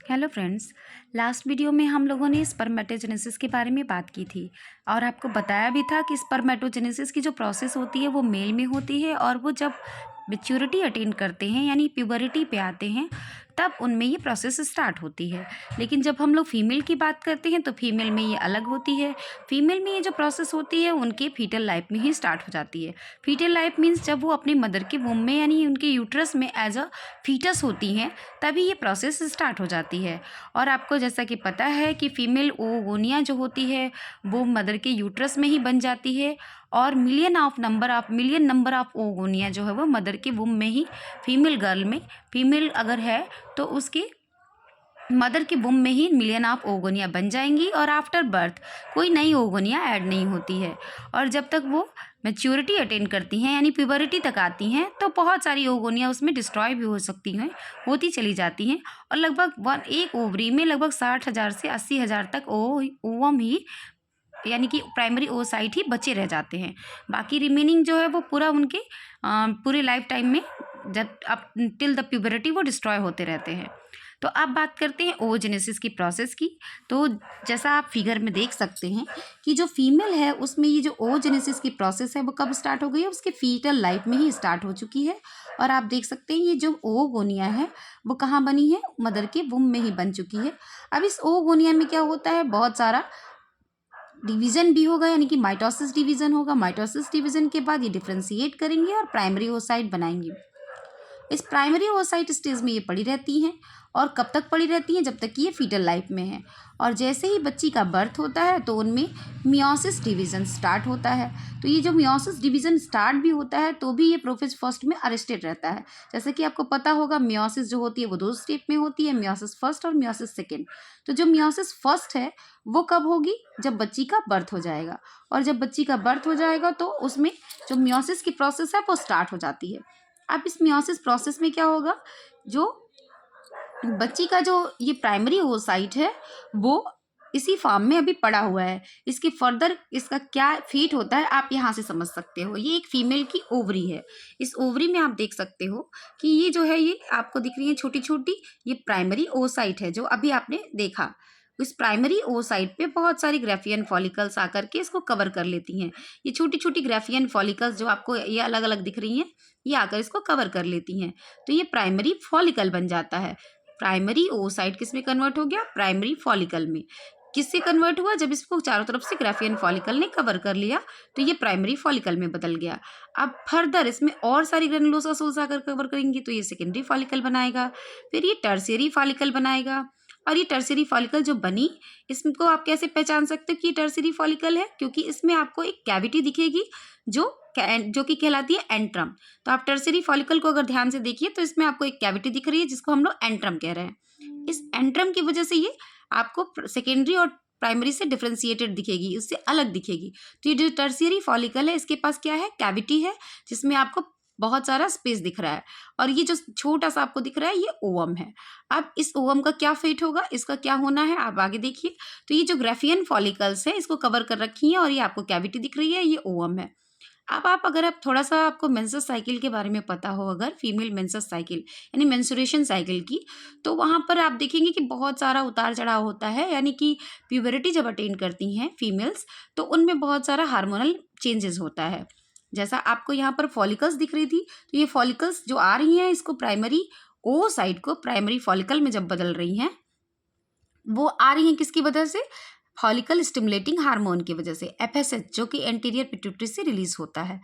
Hello friends. Last video में हम लोगों ने स्पर्मेटोजेनेसिस के बारे में बात की थी और आपको बताया भी था कि स्पर्मेटोजेनेसिस की जो प्रोसेस होती है वो मेल में होती है और वो जब मैच्योरिटी अटेन करते हैं यानी प्यूबरिटी पे आते हैं तब उनमें ये प्रोसेस स्टार्ट होती है। लेकिन जब हम लोग फीमेल की बात करते हैं तो फीमेल में ये अलग होती है। फीमेल में ये जो प्रोसेस होती है उनके फीटल लाइफ में ही स्टार्ट हो जाती है। फीटल लाइफ मीन्स जब वो अपने मदर के वूम में यानी उनके यूट्रस में एज अ फीटस होती हैं तभी ये प्रोसेस स्टार्ट हो जाती है। और आपको जैसा कि पता है कि फीमेल ओवोगोनिया जो होती है वो मदर के यूट्रस में ही बन जाती है और मिलियन नंबर ऑफ ओवोगोनिया जो है वो मदर के वूम में ही फीमेल गर्ल में फीमेल अगर है तो उसके मदर के वुम में ही मिलियन ऑफ ओवोगोनिया बन जाएंगी और आफ्टर बर्थ कोई नई ओवोगोनिया ऐड नहीं होती है। और जब तक वो मैच्योरिटी अटेन करती हैं यानी प्यूबरिटी तक आती हैं तो बहुत सारी ओवोगोनिया उसमें डिस्ट्रॉय भी हो सकती हैं, होती चली जाती हैं और लगभग एक ओवरी में लगभग 60,000 से 80,000 तक ओवम ही यानी कि प्राइमरी ओसाइट ही बचे रह जाते हैं। बाकी रिमेनिंग जो है वो पूरा उनके पूरे लाइफ टाइम में जब अप टिल द प्यूबरिटी वो डिस्ट्रॉय होते रहते हैं। तो अब बात करते हैं ओवोजेनेसिस की प्रोसेस की। तो जैसा आप फिगर में देख सकते हैं कि जो फीमेल है उसमें ये जो ओवोजेनेसिस की प्रोसेस है वो कब स्टार्ट हो गई है, उसके फीटल लाइफ में ही स्टार्ट हो चुकी है। और आप देख सकते हैं ये जो ओवोगोनिया है वो कहाँ बनी है, मदर के वुम में ही बन चुकी है। अब इस ओवोगोनिया में क्या होता है, बहुत सारा डिवीजन भी होगा यानी कि माइटोसिस डिवीजन होगा। माइटोसिस डिवीजन के बाद ये डिफ्रेंशिएट करेंगे और प्राइमरी ओसाइट बनाएंगे। इस प्राइमरी ओसाइट स्टेज में ये पड़ी रहती हैं और कब तक पड़ी रहती हैं, जब तक कि ये फीटल लाइफ में है। और जैसे ही बच्ची का बर्थ होता है तो उनमें मियोसिस डिवीज़न स्टार्ट होता है। तो ये जो मियोसिस डिवीज़न स्टार्ट भी होता है तो भी ये प्रोफेज फर्स्ट में अरेस्टेड रहता है। जैसे कि आपको पता होगा मियोसिस जो होती है वो 2 स्टेप में होती है, मियोसिस फर्स्ट और मियोसिस सेकेंड। तो जो मियोसिस फर्स्ट है वो कब होगी, जब बच्ची का बर्थ हो जाएगा। और जब बच्ची का बर्थ हो जाएगा तो उसमें जो मियोसिस की प्रोसेस है वो स्टार्ट हो जाती है। अब इस मियोसिस प्रोसेस में क्या होगा, जो बच्ची का जो ये प्राइमरी ओसाइट है वो इसी फॉर्म में अभी पड़ा हुआ है। इसके फर्दर इसका क्या फेट होता है आप यहाँ से समझ सकते हो। ये एक फीमेल की ओवरी है। इस ओवरी में आप देख सकते हो कि ये जो है ये आपको दिख रही है छोटी छोटी, ये प्राइमरी ओसाइट है जो अभी आपने देखा। इस प्राइमरी ओसाइट पे बहुत सारी ग्राफियन फॉलिकल्स आकर के इसको कवर कर लेती हैं। ये छोटी छोटी ग्राफियन फॉलिकल्स जो आपको ये अलग अलग दिख रही हैं ये आकर इसको कवर कर लेती हैं। तो ये प्राइमरी फॉलिकल बन जाता है। प्राइमरी ओसाइट किस में कन्वर्ट हो गया, प्राइमरी फॉलिकल में। किससे कन्वर्ट हुआ, जब इसको चारों तरफ से ग्राफियन फॉलिकल ने कवर कर लिया तो ये प्राइमरी फॉलिकल में बदल गया। अब फर्दर इसमें और सारी ग्रेनुलोसा सोल्स आकर कवर करेंगी तो ये सेकेंडरी फॉलिकल बनाएगा, फिर ये टर्शियरी फॉलिकल बनाएगा। और ये टर्शियरी फॉलिकल जो बनी इसको आप कैसे पहचान सकते हो कि ये टर्शियरी फॉलिकल है, क्योंकि इसमें आपको एक कैविटी दिखेगी जो कि कहलाती है एंट्रम। तो आप टर्शियरी फॉलिकल को अगर ध्यान से देखिए तो इसमें आपको एक कैविटी दिख रही है जिसको हम लोग एंट्रम कह रहे हैं। इस एंट्रम की वजह से ये आपको सेकेंडरी और प्राइमरी से डिफ्रेंशिएटेड दिखेगी, उससे अलग दिखेगी। तो ये जो टर्शियरी फॉलिकल है इसके पास क्या है, कैविटी है जिसमें आपको बहुत सारा स्पेस दिख रहा है। और ये जो छोटा सा आपको दिख रहा है ये ओवम है। अब इस ओवम का क्या फेट होगा, इसका क्या होना है आप आगे देखिए। तो ये जो ग्राफियन फॉलिकल्स है इसको कवर कर रखी है और ये आपको कैविटी दिख रही है, ये ओवम है। अब अगर आप थोड़ा सा आपको मेंसेस साइकिल के बारे में पता हो, अगर फीमेल मेंसेस साइकिल यानी मेंस्ट्रुएशन साइकिल की, तो वहाँ पर आप देखेंगे कि बहुत सारा उतार चढ़ाव होता है। यानी कि प्यूबरिटी जब अटेन करती हैं फीमेल्स तो उनमें बहुत सारा हार्मोनल चेंजेस होता है। जैसा आपको यहाँ पर फॉलिकल्स दिख रही थी तो ये फॉलिकल्स जो आ रही हैं इसको प्राइमरी ओसाइट को प्राइमरी फॉलिकल में जब बदल रही हैं वो आ रही हैं किसकी वजह से, फॉलिकल स्टिमुलेटिंग हार्मोन की वजह से, एफएसएच, जो कि एंटीरियर पिट्यूटरी से रिलीज होता है।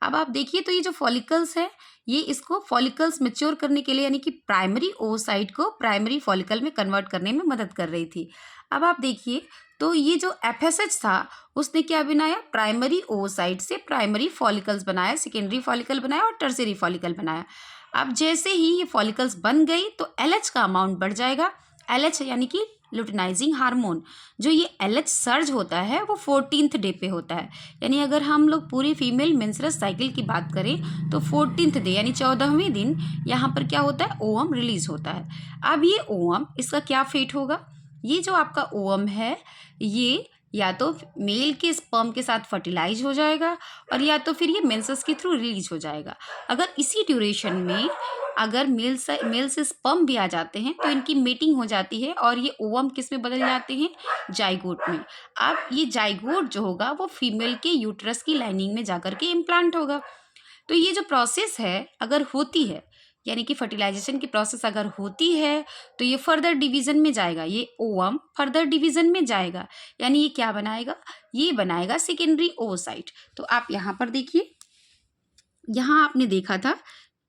अब आप देखिए तो ये जो फॉलिकल्स है ये इसको फॉलिकल्स मैच्योर करने के लिए यानी कि प्राइमरी ओसाइट को प्राइमरी फॉलिकल में कन्वर्ट करने में मदद कर रही थी। अब आप देखिए तो ये जो एफएसएच था उसने क्या बनाया, प्राइमरी ओसाइट से प्राइमरी फॉलिकल्स बनाया, सेकेंडरी फॉलिकल बनाया और टर्शियरी फॉलिकल बनाया। अब जैसे ही ये फॉलिकल्स बन गई तो एलएच का अमाउंट बढ़ जाएगा। एलएच यानी कि लुटिनाइजिंग हार्मोन, जो ये एलएच सर्ज होता है वो 14th डे पे होता है। यानी अगर हम लोग पूरी फीमेल मेंस्ट्रुअस साइकिल की बात करें तो 14th डे यानी 14वें दिन यहाँ पर क्या होता है, ओवम रिलीज होता है। अब ये ओवम इसका क्या फेट होगा, ये जो आपका ओवम है ये या तो मेल के स्पर्म के साथ फर्टिलाइज हो जाएगा और या तो फिर ये मेंसेस के थ्रू रिलीज हो जाएगा। अगर इसी ड्यूरेशन में अगर मेल से स्पर्म भी आ जाते हैं तो इनकी मीटिंग हो जाती है और ये ओवम किस में बदल जाते हैं, जाइगोट में। अब ये जाइगोट जो होगा वो फीमेल के यूट्रस की लाइनिंग में जाकर के इम्प्लांट होगा। तो ये जो प्रोसेस है अगर होती है, यानी कि फर्टिलाइजेशन की प्रोसेस अगर होती है तो ये फर्दर डिवीजन में जाएगा, ये ओवम फर्दर डिवीजन में जाएगा, यानी ये क्या बनाएगा, ये बनाएगा सेकेंडरी ओवोसाइट। तो आप यहाँ पर देखिए, यहाँ आपने देखा था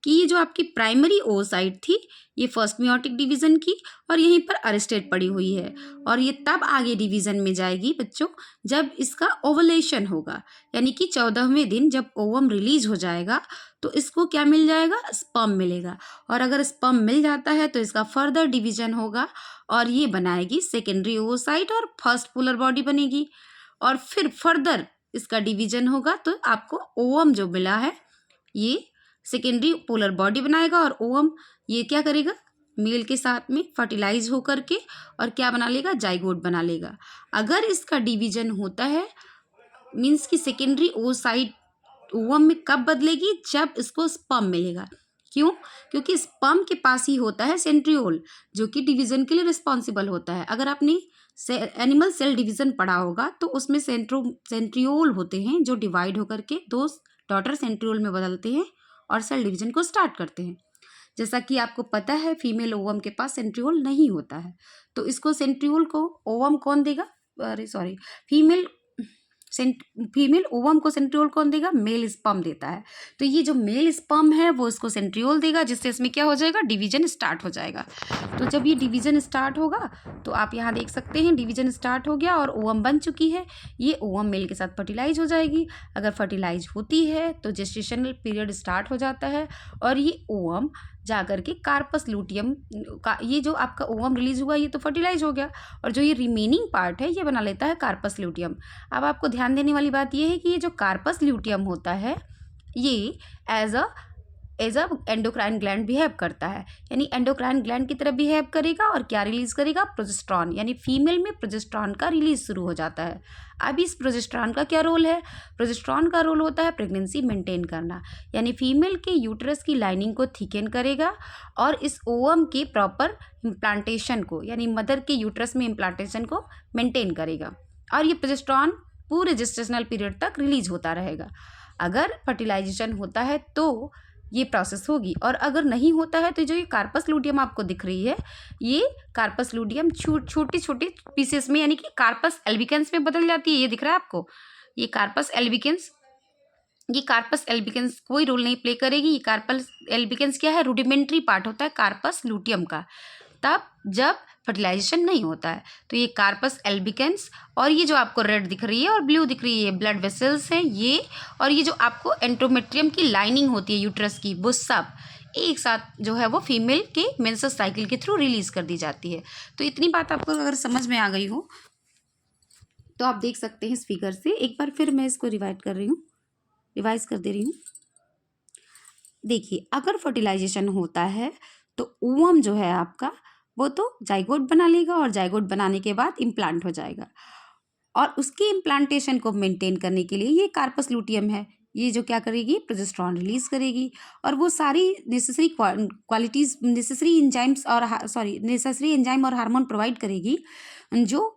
कि ये जो आपकी प्राइमरी ओवोसाइट थी ये फर्स्ट मियोटिक डिवीजन की और यहीं पर अरेस्टेड पड़ी हुई है, और ये तब आगे डिवीजन में जाएगी बच्चों जब इसका ओवुलेशन होगा, यानी कि 14वें दिन जब ओवम रिलीज हो जाएगा तो इसको क्या मिल जाएगा, स्पर्म मिलेगा। और अगर स्पर्म मिल जाता है तो इसका फर्दर डिवीजन होगा और ये बनाएगी सेकेंडरी ओवोसाइट और फर्स्ट पोलर बॉडी बनेगी, और फिर फर्दर इसका डिवीजन होगा तो आपको ओवम जो मिला है ये सेकेंडरी पोलर बॉडी बनाएगा और ओवम ये क्या करेगा, मेल के साथ में फर्टिलाइज होकर के और क्या बना लेगा, जाइगोट बना लेगा। अगर इसका डिवीजन होता है मीन्स कि सेकेंडरी ओवोसाइट ओवम में कब बदलेगी, जब इसको स्पर्म मिलेगा। क्यों, क्योंकि स्पर्म के पास ही होता है सेंट्रियोल जो कि डिवीजन के लिए रिस्पॉन्सिबल होता है। अगर आपने एनिमल सेल डिवीजन पढ़ा होगा तो उसमें सेंट्रियोल होते हैं जो डिवाइड होकर के दो डॉटर सेंट्रियोल में बदलते हैं और सेल डिवीजन को स्टार्ट करते हैं। जैसा कि आपको पता है फीमेल ओवम के पास सेंट्रियोल नहीं होता है, तो इसको सेंट्रियोल को ओवम कौन देगा, अरे सॉरी, फीमेल ओवम को सेंट्रियोल कौन देगा, मेल स्पर्म देता है। तो ये जो मेल स्पर्म है वो इसको सेंट्रियोल देगा, जिससे इसमें क्या हो जाएगा, डिवीजन स्टार्ट हो जाएगा। तो जब ये डिवीजन स्टार्ट होगा तो आप यहाँ देख सकते हैं डिवीजन स्टार्ट हो गया और ओवम बन चुकी है। ये ओवम मेल के साथ फर्टिलाइज हो जाएगी। अगर फर्टिलाइज होती है तो जेस्टेशनल पीरियड स्टार्ट हो जाता है और ये ओवम जाकर के कार्पस लूटियम का, ये जो आपका ओवम रिलीज हुआ ये तो फर्टिलाइज हो गया और जो ये रिमेनिंग पार्ट है ये बना लेता है कार्पस ल्यूटियम। अब आपको ध्यान देने वाली बात ये है कि ये जो कार्पस ल्यूटियम होता है ये as a endocrine gland behave करता है, यानी एंडोक्राइन ग्लैंड की तरह बिहेव करेगा और क्या रिलीज करेगा, प्रोजेस्टेरॉन, यानी फीमेल में प्रोजेस्टेरॉन का रिलीज शुरू हो जाता है। अब इस प्रोजेस्टेरॉन का क्या रोल है, प्रोजेस्टेरॉन का रोल होता है प्रेगनेंसी मेंटेन करना, यानी फीमेल के यूट्रस की लाइनिंग को थिकन करेगा और इस ओवम के प्रॉपर इम्प्लांटेशन को, यानी मदर के यूट्रस में इम्प्लांटेशन को मेंटेन करेगा और ये प्रोजेस्टेरॉन पूरे जेस्टेशनल पीरियड तक रिलीज होता रहेगा। अगर फर्टिलाइजेशन होता है तो ये प्रोसेस होगी और अगर नहीं होता है तो जो ये कार्पस लूटियम आपको दिख रही है ये कार्पस लूटियम छोटे छोटे पीसेस में, यानी कि कार्पस एल्बिकेंस में बदल जाती है। ये दिख रहा है आपको, ये कार्पस एल्बिकेंस कोई रोल नहीं प्ले करेगी। ये कार्पस एल्बिकेंस क्या है, रूडिमेंट्री पार्ट होता है कार्पस लूटियम का, तब जब फर्टिलाइजेशन नहीं होता है। तो ये कार्पस एल्बिकेंस और ये जो आपको रेड दिख रही है और ब्लू दिख रही है ये ब्लड वेसल्स हैं ये, और ये जो आपको एंडोमेट्रियम की लाइनिंग होती है यूट्रस की, वो सब एक साथ जो है वो फीमेल के मेंसेस साइकिल के थ्रू रिलीज कर दी जाती है। तो इतनी बात आपको अगर समझ में आ गई हो तो आप देख सकते हैं इस फिगर से। एक बार फिर मैं इसको रिवाइज कर दे रही हूँ। देखिए, अगर फर्टिलाइजेशन होता है तो ओवम जो है आपका वो तो जाइगोट बना लेगा और जाइगोट बनाने के बाद इम्प्लांट हो जाएगा और उसके इम्प्लांटेशन को मेंटेन करने के लिए ये कार्पस लूटियम है, ये जो क्या करेगी, प्रोजेस्टेरॉन रिलीज करेगी और वो सारी नेसेसरी क्वालिटीज़, नेसेसरी एंजाइम और हार्मोन प्रोवाइड करेगी जो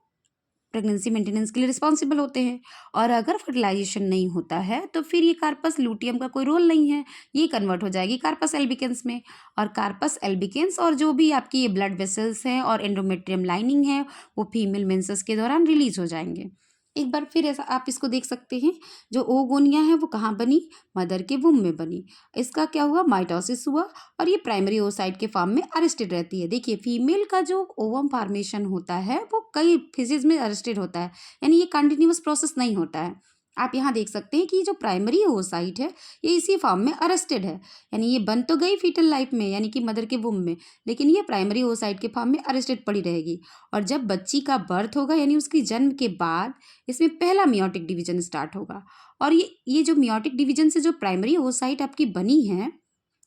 प्रेगनेंसी मेंटेनेंस के लिए रिस्पॉन्सिबल होते हैं। और अगर फर्टिलाइजेशन नहीं होता है तो फिर ये कार्पस लूटियम का कोई रोल नहीं है, ये कन्वर्ट हो जाएगी कार्पस एल्बिकेंस में, और कार्पस एल्बिकेंस और जो भी आपकी ये ब्लड वेसल्स हैं और एंडोमेट्रियम लाइनिंग है वो फीमेल मेंसेस के दौरान रिलीज हो जाएंगे। एक बार फिर ऐसा आप इसको देख सकते हैं, जो ओगोनिया है वो कहाँ बनी, मदर के वुम में बनी। इसका क्या हुआ, माइटोसिस हुआ और ये प्राइमरी ओसाइट के फॉर्म में अरेस्टेड रहती है। देखिए, फीमेल का जो ओवम फॉर्मेशन होता है वो कई फेजेज में अरेस्टेड होता है, यानी ये कंटिन्यूअस प्रोसेस नहीं होता है। आप यहाँ देख सकते हैं कि जो प्राइमरी ओसाइट है ये इसी फॉर्म में अरेस्टेड है, यानी ये बन तो गई फीटल लाइफ में यानी कि मदर के वुम में, लेकिन ये प्राइमरी ओसाइट के फॉर्म में अरेस्टेड पड़ी रहेगी। और जब बच्ची का बर्थ होगा यानी उसकी जन्म के बाद इसमें पहला मियोटिक डिवीजन स्टार्ट होगा और ये जो मियोटिक डिवीजन से जो प्राइमरी ओसाइट आपकी बनी है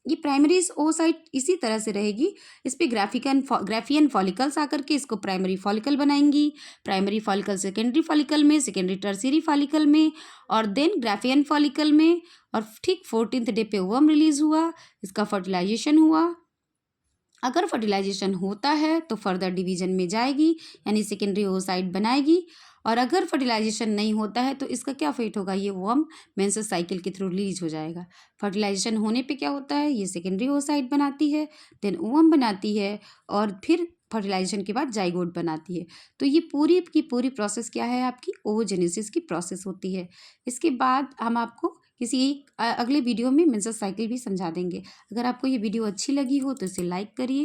ये प्राइमरी oocyte इसी तरह से रहेगी, इस पे ग्राफियन फॉलिकल्स आकर के इसको प्राइमरी फॉलिकल बनाएंगी, प्राइमरी फॉलिकल सेकेंडरी फॉलिकल में, सेकेंडरी टर्शियरी फॉलिकल में, और देन ग्राफियन फॉलिकल में। और ठीक 14th डे पे ओवम रिलीज हुआ, इसका फर्टिलाइजेशन हुआ। अगर फर्टिलाइजेशन होता है तो फर्दर डिवीजन में जाएगी, यानी सेकेंडरी oocyte बनाएगी। और अगर फर्टिलाइजेशन नहीं होता है तो इसका क्या फेट होगा, ये वर्म मेंसेस साइकिल के थ्रू रिलीज हो जाएगा। फर्टिलाइजेशन होने पे क्या होता है, ये सेकेंडरी oocyte बनाती है, देन ओवम बनाती है, और फिर फर्टिलाइजेशन के बाद जाइगोट बनाती है। तो ये पूरी की पूरी प्रोसेस क्या है, आपकी ओवोजेनेसिस की प्रोसेस होती है। इसके बाद हम आपको किसी एक अगले वीडियो में मेंसेस साइकिल भी समझा देंगे। अगर आपको ये वीडियो अच्छी लगी हो तो इसे लाइक करिए।